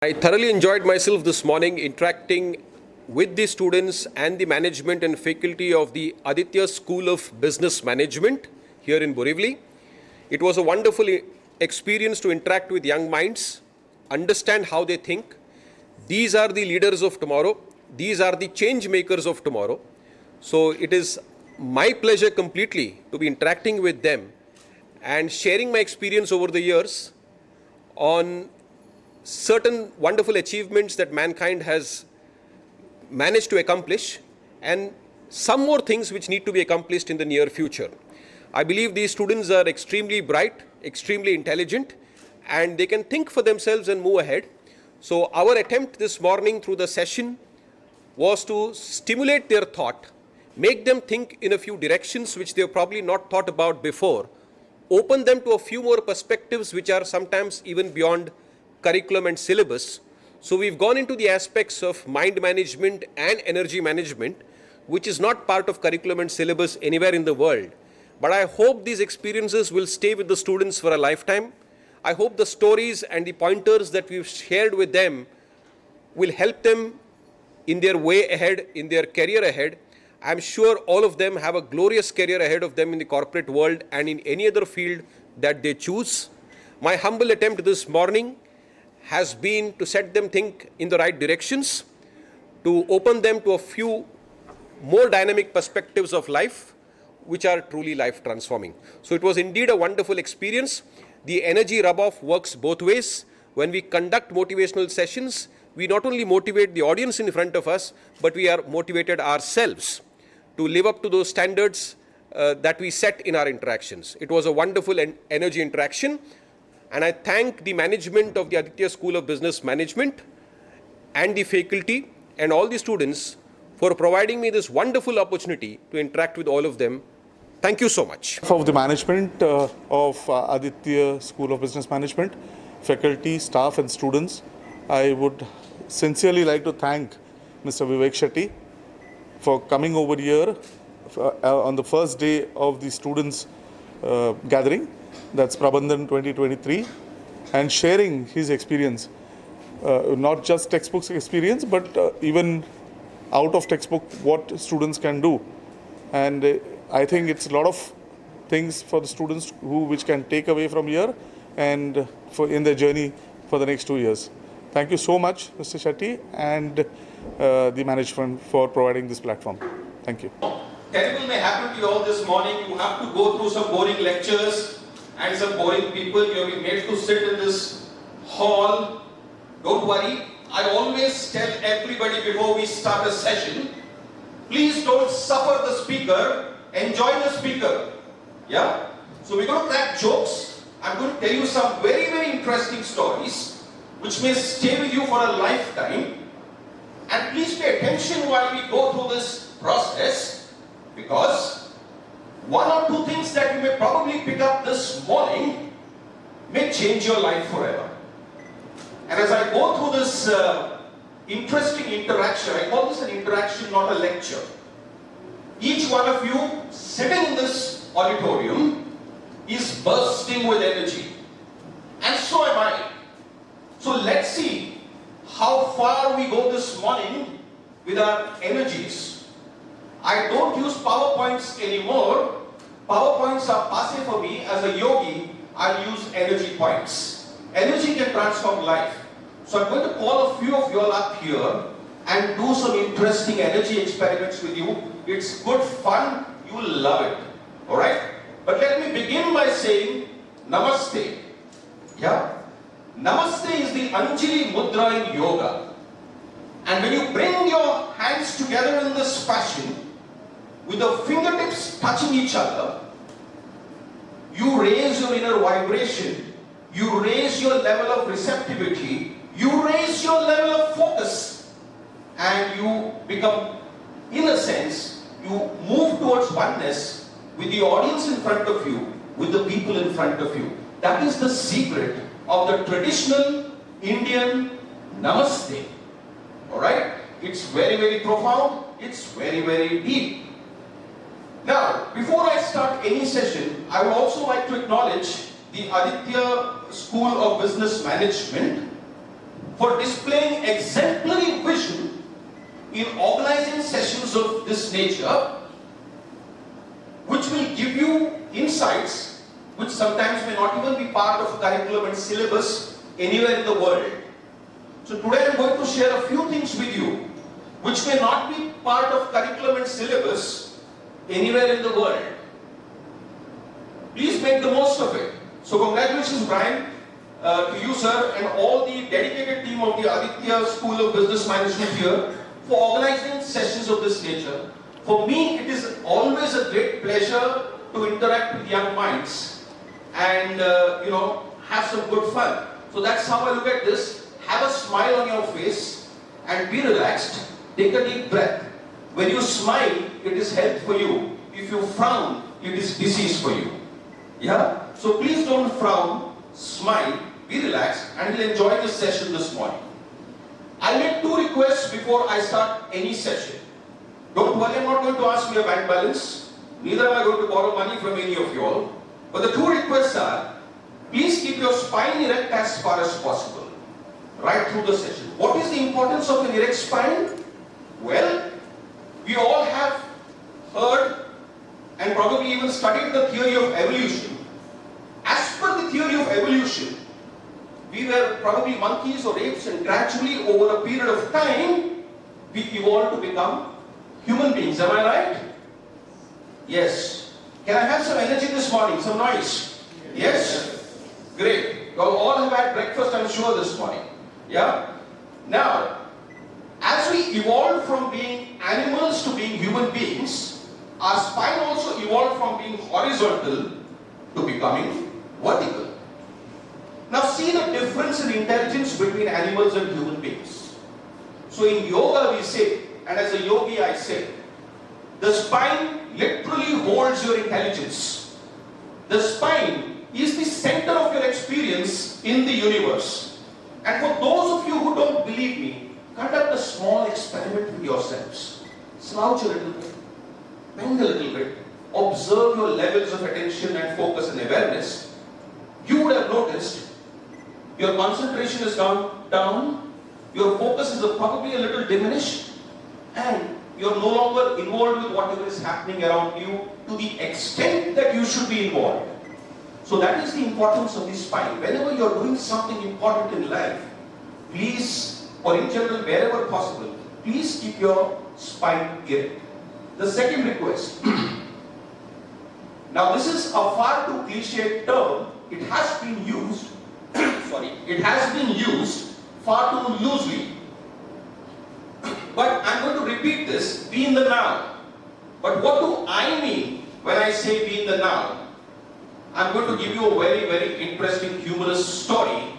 I thoroughly enjoyed myself this morning interacting with the students and the management and faculty of the Aditya School of Business Management here in Borivali. It was a wonderful experience to interact with young minds, understand how they think. These are the leaders of tomorrow. These are the change makers of tomorrow. So it is my pleasure completely to be interacting with them and sharing my experience over the years on certain wonderful achievements that mankind has managed to accomplish and some more things which need to be accomplished in the near future. I believe these students are extremely bright, extremely intelligent, and they can think for themselves and move ahead. So our attempt this morning through the session was to stimulate their thought, make them think in a few directions which they have probably not thought about before, open them to a few more perspectives which are sometimes even beyond curriculum and syllabus. So we've gone into the aspects of mind management and energy management, which is not part of curriculum and syllabus anywhere in the world. But I hope these experiences will stay with the students for a lifetime. I hope the stories and the pointers that we've shared with them will help them in their way ahead, in their career ahead. I'm sure all of them have a glorious career ahead of them in the corporate world and in any other field that they choose. My humble attempt this morning has been to set them think in the right directions, to open them to a few more dynamic perspectives of life, which are truly life transforming. So it was indeed a wonderful experience. The energy rub-off works both ways. When we conduct motivational sessions, we not only motivate the audience in front of us, but we are motivated ourselves to live up to those standards that we set in our interactions. It was a wonderful energy interaction. And I thank the management of the Aditya School of Business Management and the faculty and all the students for providing me this wonderful opportunity to interact with all of them. Thank you so much. Of the management of Aditya School of Business Management, faculty, staff and students, I would sincerely like to thank Mr. Vivek Shetty for coming over here on the first day of the students' gathering. That's Prabandhan 2023, and sharing his experience, not just textbooks experience, but even out of textbook, what students can do. And I think it's a lot of things for the students which can take away from here and in their journey for the next 2 years. Thank you so much, Mr. Shetty, and the management for providing this platform. Thank you. Terrible may happen to you all this morning. You have to go through some boring lectures and some boring people. You have been made to sit in this hall. Don't worry. I always tell everybody before we start a session, please don't suffer the speaker, enjoy the speaker. Yeah? So we're going to crack jokes. I'm going to tell you some very, very interesting stories which may stay with you for a lifetime. And please pay attention while we go through this process, because one or two things that you may probably pick up this morning may change your life forever. And as I go through this interesting interaction, I call this an interaction, not a lecture. Each one of you sitting in this auditorium is bursting with energy. And so am I. So let's see how far we go this morning with our energies. I don't use PowerPoints anymore. PowerPoints are passé for me. As a yogi, I'll use energy points. Energy can transform life. So I'm going to call a few of you all up here and do some interesting energy experiments with you. It's good fun. You will love it. Alright? But let me begin by saying Namaste. Yeah? Namaste is the Anjali Mudra in yoga. And when you bring your hands together in this fashion, with the fingertips touching each other, you raise your inner vibration, you raise your level of receptivity, you raise your level of focus, and you become, in a sense, you move towards oneness with the audience in front of you, with the people in front of you. That is the secret of the traditional Indian Namaste. Alright? It's very, very profound. It's very, very deep. Now, before I start any session, I would also like to acknowledge the Aditya School of Business Management for displaying exemplary vision in organizing sessions of this nature, which will give you insights which sometimes may not even be part of curriculum and syllabus anywhere in the world. So today I am going to share a few things with you which may not be part of curriculum and syllabus anywhere in the world. Please make the most of it. So congratulations, Brian, to you, sir, and all the dedicated team of the Aditya School of Business Management here for organizing sessions of this nature. For me, it is always a great pleasure to interact with young minds and have some good fun. So that's how I look at this. Have a smile on your face and be relaxed. Take a deep breath. When you smile, it is health for you. If you frown, it is disease for you. Yeah? So please don't frown, smile, be relaxed, and we'll enjoy this session this morning. I make two requests before I start any session. Don't worry, I'm not going to ask you a bank balance. Neither am I going to borrow money from any of you all. But the two requests are, please keep your spine erect as far as possible, right through the session. What is the importance of an erect spine? Well, we all have heard and probably even studied the theory of evolution. As per the theory of evolution, we were probably monkeys or apes, and gradually over a period of time, we evolved to become human beings. Am I right? Yes. Can I have some energy this morning? Some noise? Yes? Great. You all have had breakfast, I'm sure, this morning. Yeah? Now, as we evolved from being animals to being human beings, our spine also evolved from being horizontal to becoming vertical. Now see the difference in intelligence between animals and human beings. So in yoga we say, and as a yogi I say, the spine literally holds your intelligence. The spine is the center of your experience in the universe. And for those of you who don't believe me, conduct a small experiment with yourselves. Slouch a little bit, bend a little bit, observe your levels of attention and focus and awareness. You would have noticed your concentration is down, your focus is probably a little diminished, and you're no longer involved with whatever is happening around you to the extent that you should be involved. So that is the importance of the spine. Whenever you're doing something important in life, please, or in general, wherever possible, please keep your spine erect. The second request. Now this is a far too cliched term. It has been used, far too loosely. But I'm going to repeat this, be in the now. But what do I mean when I say be in the now? I'm going to give you a very, very interesting humorous story